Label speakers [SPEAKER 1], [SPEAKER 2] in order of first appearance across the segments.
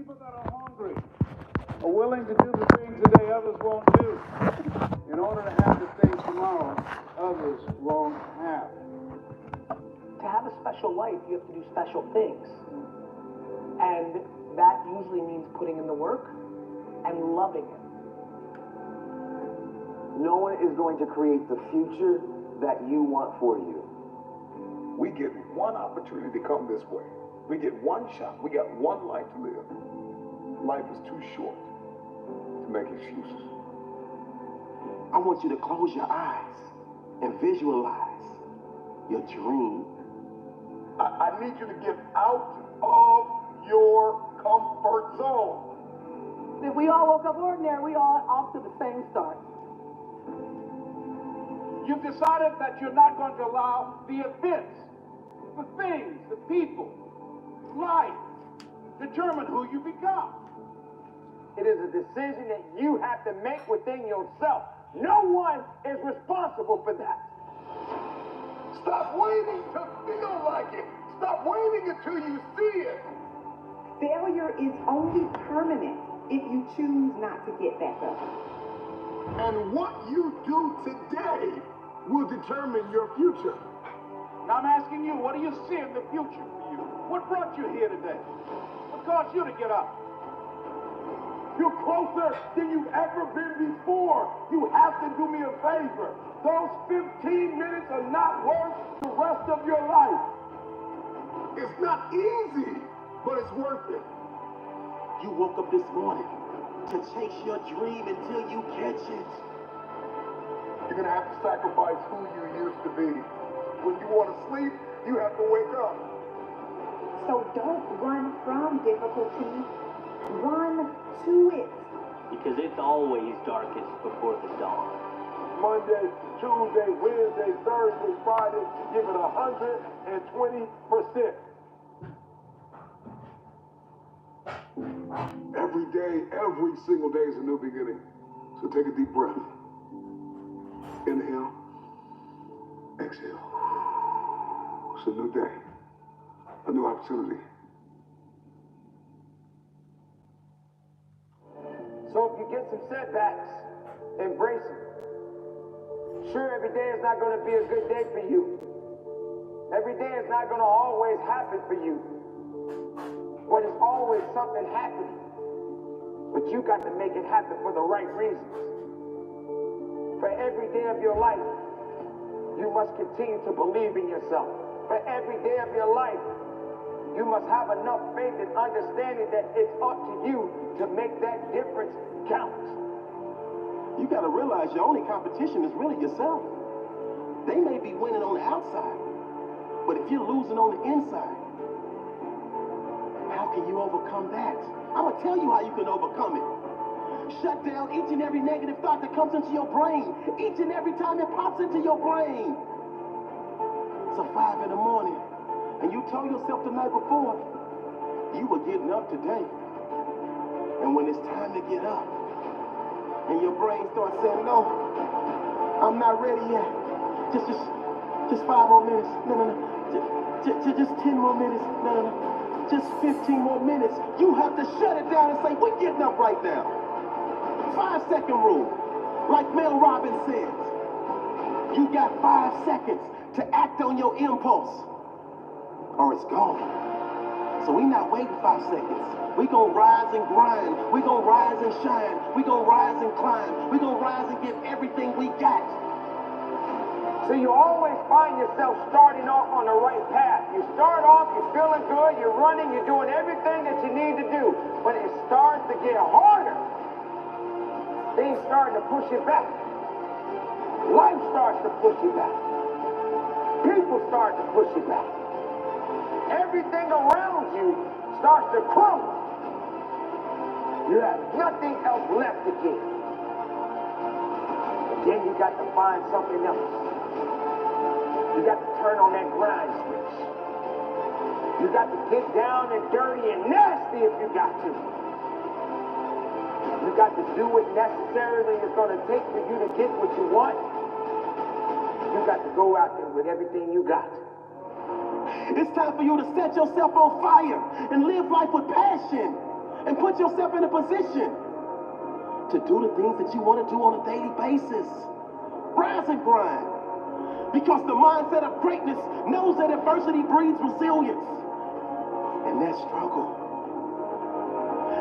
[SPEAKER 1] People that are hungry are willing to do the things today others won't do in order to have the things tomorrow others won't have.
[SPEAKER 2] To have a special life, you have to do special things. And that usually means putting in the work and loving it.
[SPEAKER 3] No one is going to create the future that you want for you.
[SPEAKER 4] We get one opportunity to come this way. We get one shot. We got one life to live. Life is too short to make excuses.
[SPEAKER 3] I want you to close your eyes and visualize your dream.
[SPEAKER 4] I need you to get out of your comfort zone.
[SPEAKER 2] If we all woke up ordinary, we all off to the same start.
[SPEAKER 1] You've decided that you're not going to allow the events, the things, the people, life, determine who you become.
[SPEAKER 5] It is a decision that you have to make within yourself. No one is responsible for that.
[SPEAKER 4] Stop waiting to feel like it. Stop waiting until you see it.
[SPEAKER 6] Failure is only permanent if you choose not to get back up.
[SPEAKER 4] And what you do today will determine your future.
[SPEAKER 1] Now I'm asking you, what do you see in the future for you? What brought you here today? What caused you to get up?
[SPEAKER 4] You're closer than you've ever been before. You have to do me a favor. Those 15 minutes are not worth the rest of your life. It's not easy, but it's worth it.
[SPEAKER 3] You woke up this morning to chase your dream until you catch it.
[SPEAKER 4] You're gonna have to sacrifice who you used to be. When you want to sleep, you have to wake up.
[SPEAKER 6] So don't run from difficulty, run to it.
[SPEAKER 7] Because it's always darkest before the dawn.
[SPEAKER 4] Monday, Tuesday, Wednesday, Thursday, Friday, give it 120%. Every day, every single day is a new beginning. So take a deep breath. Inhale. Exhale. It's a new day. A new opportunity.
[SPEAKER 5] So if you get some setbacks, embrace them. Sure, every day is not going to be a good day for you. Every day is not going to always happen for you. But it's always something happening. But you got to make it happen for the right reasons. For every day of your life, you must continue to believe in yourself. For every day of your life, you must have enough faith and understanding that it's up to you to make that difference count.
[SPEAKER 3] You gotta realize your only competition is really yourself. They may be winning on the outside, but if you're losing on the inside, how can you overcome that? I'm gonna tell you how you can overcome it. Shut down each and every negative thought that comes into your brain, each and every time it pops into your brain. So 5 in the morning, and you told yourself the night before, you were getting up today. And when it's time to get up, and your brain starts saying, no, I'm not ready yet. Just 5 more minutes. No. Just 10 more minutes. No. Just 15 more minutes. You have to shut it down and say, we're getting up right now. 5-second rule. Like Mel Robbins says, you got 5 seconds to act on your impulse, or it's gone. So we not waiting 5 seconds. We gonna rise and grind. We gonna rise and shine. We gonna rise and climb. We gonna rise and give everything we got.
[SPEAKER 5] So you always find yourself starting off on the right path. You start off, you're feeling good, you're running, you're doing everything that you need to do. But it starts to get harder. Things start to push you back. Life starts to push you back. People start to push you back. Everything around you starts to crumble. You have nothing else left to give. And then you got to find something else. You got to turn on that grind switch. You got to get down and dirty and nasty if you got to. You got to do what necessarily is going to take for you to get what you want. You got to go out there with everything you got.
[SPEAKER 3] It's time for you to set yourself on fire and live life with passion. and put yourself in a position to do the things that you want to do on a daily basis. Rise and grind. Because the mindset of greatness knows that adversity breeds resilience. And that struggle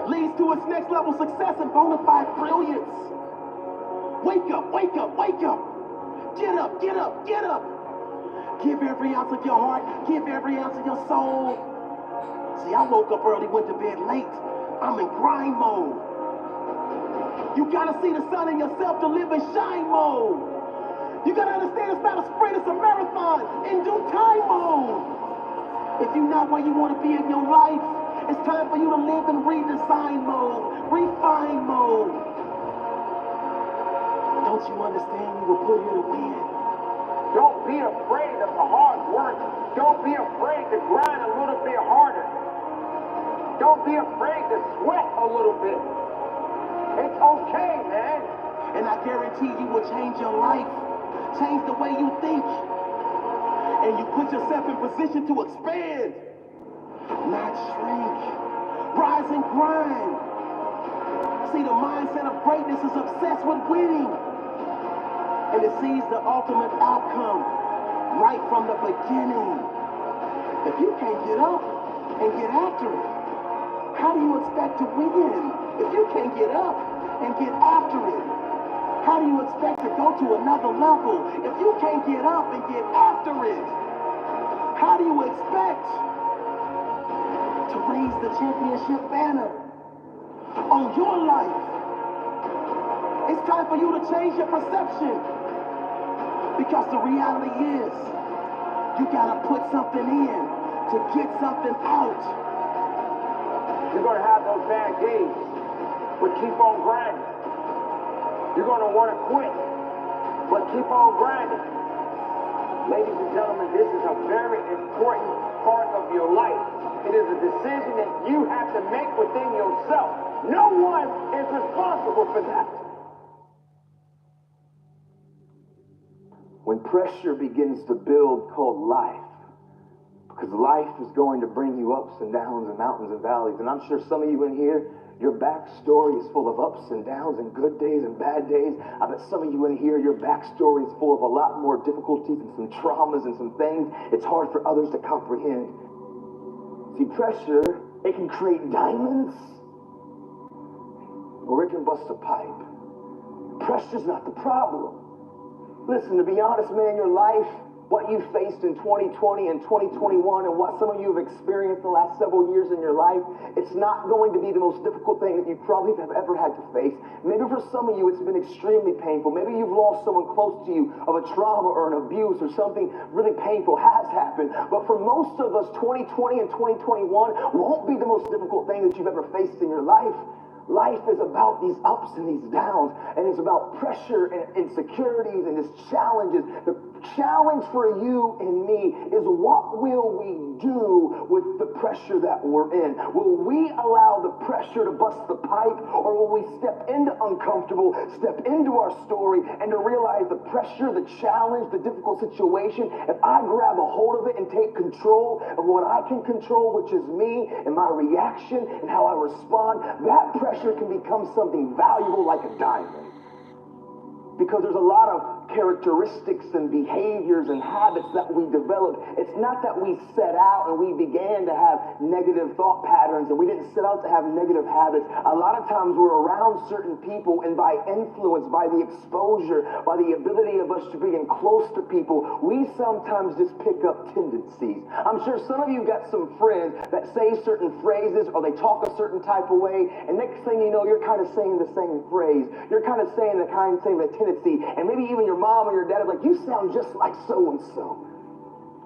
[SPEAKER 3] leads to its next level success and bona fide brilliance. Wake up, wake up, wake up. Get up, get up, get up. Give every ounce of your heart, give every ounce of your soul. See, I woke up early, went to bed late. I'm in grind mode. You gotta see the sun in yourself to live in shine mode. You gotta understand it's not a sprint, it's a marathon in due time mode. If you're not where you want to be in your life, it's time for you to live in redesign mode, refine mode. Don't you understand you were put here to win?
[SPEAKER 5] Don't be afraid of the hard work. Don't be afraid to grind a little bit harder. Don't be afraid to sweat a little bit. It's okay, man.
[SPEAKER 3] And I guarantee you will change your life, change the way you think, and you put yourself in position to expand, not shrink. Rise and grind. See, the mindset of greatness is obsessed with winning, and it sees the ultimate outcome right from the beginning. If you can't get up and get after it, how do you expect to win? If you can't get up and get after it, how do you expect to go to another level? If you can't get up and get after it, how do you expect to raise the championship banner on your life? It's time for you to change your perception, because the reality is you gotta put something in to get something out.
[SPEAKER 5] You're gonna have those bad days, but keep on grinding. You're gonna want to quit, but keep on grinding. Ladies and gentlemen, this is a very important part of your life. It is a decision that you have to make within yourself. No one is responsible for that.
[SPEAKER 8] When pressure begins to build called life, because life is going to bring you ups and downs and mountains and valleys. And I'm sure some of you in here, your backstory is full of ups and downs and good days and bad days. I bet some of you in here, your backstory is full of a lot more difficulties and some traumas and some things it's hard for others to comprehend. See, pressure, it can create diamonds or it can bust a pipe. Pressure's not the problem. Listen, to be honest, man, your life, what you faced in 2020 and 2021 and what some of you have experienced the last several years in your life, it's not going to be the most difficult thing that you probably have ever had to face. Maybe for some of you it's been extremely painful. Maybe you've lost someone close to you of a trauma or an abuse or something really painful has happened. But for most of us, 2020 and 2021 won't be the most difficult thing that you've ever faced in your life. Life is about these ups and these downs, and it's about pressure and insecurities and its challenges. The challenge for you and me is, what will we do with the pressure that we're in? Will we allow the pressure to bust the pipe, or will we step into uncomfortable, step into our story, and to realize the pressure, the challenge, the difficult situation, if I grab a hold of it and take control of what I can control, which is me and my reaction and how I respond, that pressure can become something valuable like a diamond. Because there's a lot of characteristics and behaviors and habits that we develop. It's not that we set out and we began to have negative thought patterns and we didn't set out to have negative habits. A lot of times we're around certain people, and by influence, by the exposure, by the ability of us to be in close to people, we sometimes just pick up tendencies. I'm sure some of you got some friends that say certain phrases or they talk a certain type of way, and next thing you know, you're kind of saying the same phrase. You're kind of saying the same tendency, and maybe even your mom or your dad is like, you sound just like so-and-so.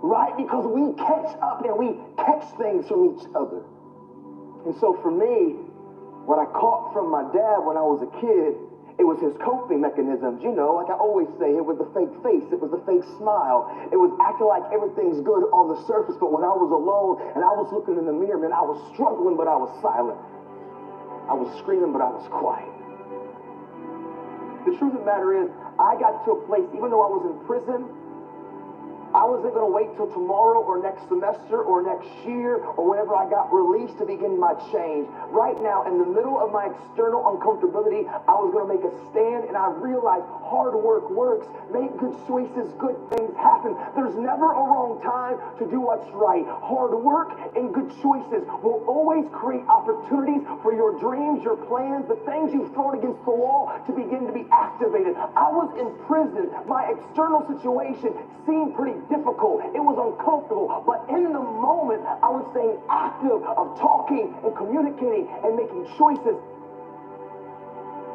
[SPEAKER 8] Right? Because we catch up and we catch things from each other. And so for me, what I caught from my dad when I was a kid, it was his coping mechanisms. You know, like I always say, it was the fake face, it was the fake smile. It was acting like everything's good on the surface, but when I was alone and I was looking in the mirror, man, I was struggling, but I was silent. I was screaming, but I was quiet. The truth of the matter is, I got to a place, even though I was in prison, I wasn't going to wait till tomorrow or next semester or next year or whenever I got released to begin my change. Right now, in the middle of my external uncomfortability, I was going to make a stand, and I realized hard work works. Make good choices, good things happen. There's never a wrong time to do what's right. Hard work and good choices will always create opportunities for your dreams, your plans, the things you've thrown against the wall to begin to be activated. I was in prison. My external situation seemed pretty difficult. It was uncomfortable. But in the moment, I was staying active of talking and communicating and making choices.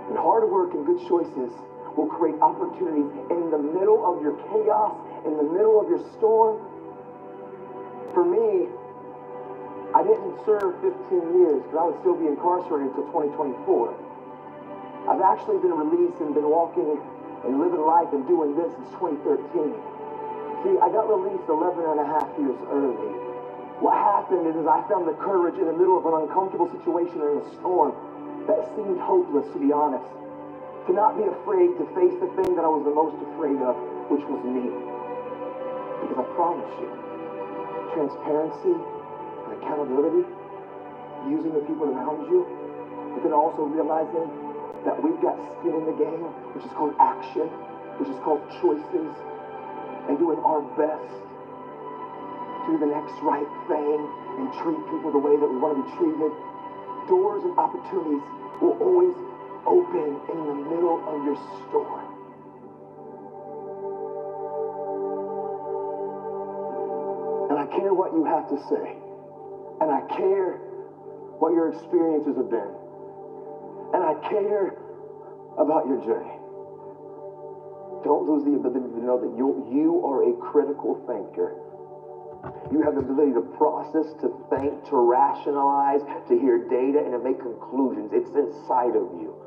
[SPEAKER 8] And hard work and good choices will create opportunities in the middle of your chaos, in the middle of your storm. For me, I didn't serve 15 years because I would still be incarcerated until 2024. I've actually been released and been walking and living life and doing this since 2013. See, I got released 11 and a half years early. What happened is I found the courage in the middle of an uncomfortable situation and a storm that seemed hopeless, to be honest, to not be afraid to face the thing that I was the most afraid of, which was me. Because I promise you, transparency and accountability, using the people around you, but then also realizing that we've got skin in the game, which is called action, which is called choices, and doing our best to do the next right thing and treat people the way that we want to be treated. Doors and opportunities will always open in the middle of your storm. And I care what you have to say. And I care what your experiences have been. And I care about your journey. Don't lose the ability to know that you are a critical thinker. You have the ability to process, to think, to rationalize, to hear data, and to make conclusions. It's inside of you.